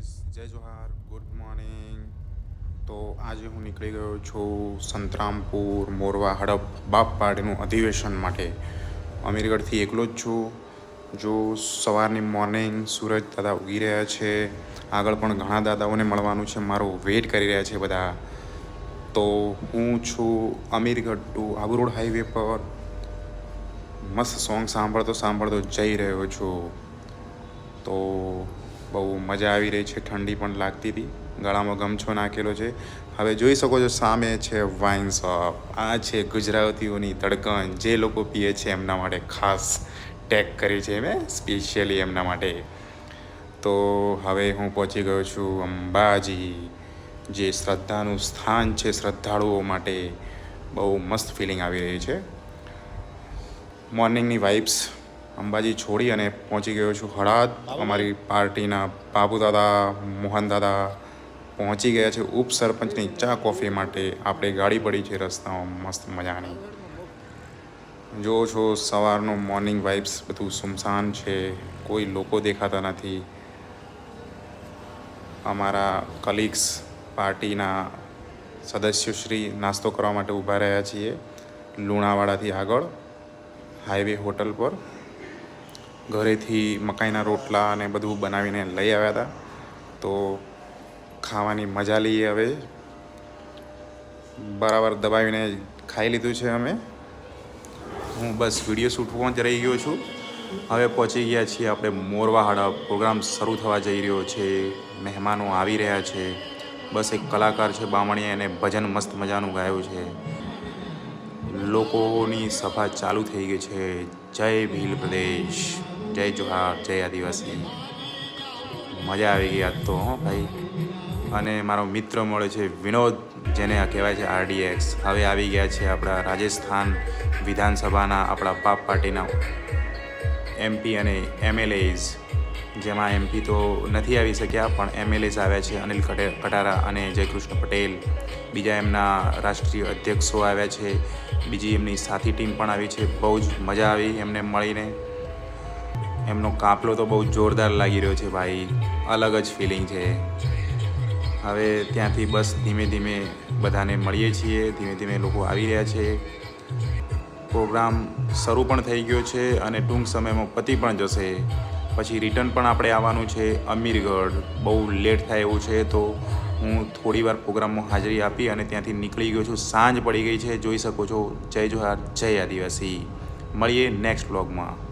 Guys, જય johar, good morning. તો આજે હું નીકળી ગયો છું સંતરામપુર મોરવા હડપ બાપ પાર્ટીનું અધિવેશન માટે. અમીરગઢથી એકલો જ છું. જો સવારની મોર્નિંગ સૂરજ દાદા ઉગી રહ્યા છે. આગળ પણ ઘણા દાદાઓને મળવાનું છે, મારો વેઇટ કરી રહ્યા છે બધા. તો હું છું Amirgarh to Abu Road highway પર મસ્ત સોંગ સાંભળતો જઈ રહ્યો છું. તો બહુ મજા આવી રહી છે, ઠંડી પણ લાગતી હતી, ગળામાં ગમછો નાખેલો છે. હવે જોઈ શકો છો સામે છે વાઇન શોપ. આ છે ગુજરાતીઓની ધડકન, જે લોકો પીએ છે એમના માટે ખાસ ટેગ કરી છે મેં સ્પેશિયલી એમના માટે. તો હવે હું પહોંચી ગયો છું અંબાજી, જે શ્રદ્ધાનું સ્થાન છે શ્રદ્ધાળુઓ માટે. બહુ મસ્ત ફિલિંગ આવી રહી છે. મોર્નિંગની વાઇબ્સ અંબાજી છોડી અને પહોંચી ગયો છું હળાદ. અમારી પાર્ટીના બાબુ દાદા, મોહન દાદા પહોંચી ગયા છે ઉપસરપંચની ચા કોફી માટે. આપણે ગાડી પડી છે રસ્તામાં મસ્ત મજાની. જો છો સવારનો મોર્નિંગ વાઇબ્સ, બધું સુમસાન છે, કોઈ લોકો દેખાતા નથી. અમારા કલીગ્સ પાર્ટીના સદસ્યશ્રી નાસ્તો કરવા માટે ઊભા રહ્યા છીએ લુણાવાડાથી આગળ હાઈવે હોટલ પર. ઘરેથી મકાઈના રોટલા અને બધું બનાવીને લઈ આવ્યા હતા, તો ખાવાની મજા લઈએ. હવે બરાબર દબાવીને ખાઈ લીધું છે અમે. હું બસ વિડીયો શૂટમાં જ રહી ગયો છું. હવે પહોંચી ગયા છીએ આપણે મોરવા હડપ. પ્રોગ્રામ શરૂ થવા જઈ રહ્યો છે, મહેમાનો આવી રહ્યા છે. બસ એક કલાકાર છે બામણીએ, એને ભજન મસ્ત મજાનું ગાયું છે. લોકોની સભા ચાલુ થઈ ગઈ છે. જય ભીલ પ્રદેશ, જય જોહાર, જય આદિવાસી. મજા આવી ગઈ આજ તો હો ભાઈ. અને મારો મિત્ર મળે છે વિનોદ, જેને કહેવાય છે RDX. હવે આવી ગયા છે આપણા રાજસ્થાન વિધાનસભાના આપણા બાપ પાર્ટીના MP અને MLAs, જેમાં MP તો નથી આવી શક્યા, પણ MLAs આવ્યા છે. અનિલ કટારા અને જયકૃષ્ણ પટેલ. બીજા એમના રાષ્ટ્રીય અધ્યક્ષો આવ્યા છે. બીજી એમની સાથી ટીમ પણ આવી છે. બહુ જ મજા આવી એમને મળીને. એમનો કાફલો તો બહુ જોરદાર લાગી રહ્યો છે ભાઈ, અલગ જ ફિલિંગ છે. હવે ત્યાંથી બસ ધીમે ધીમે બધાને મળીએ છીએ. ધીમે ધીમે લોકો આવી રહ્યા છે. પ્રોગ્રામ શરૂ પણ થઈ ગયો છે અને ટૂંક સમયમાં પતી પણ જશે. પછી રિટર્ન પણ આપણે આવવાનું છે અમીરગઢ. બહુ લેટ થાય એવું છે, તો હું થોડી વાર પ્રોગ્રામમાં હાજરી આપી અને ત્યાંથી નીકળી ગયો છું. સાંજ પડી ગઈ છે, જોઈ શકો છો. જય જોહાર, જય આદિવાસી. મળીએ નેક્સ્ટ વ્લોગમાં.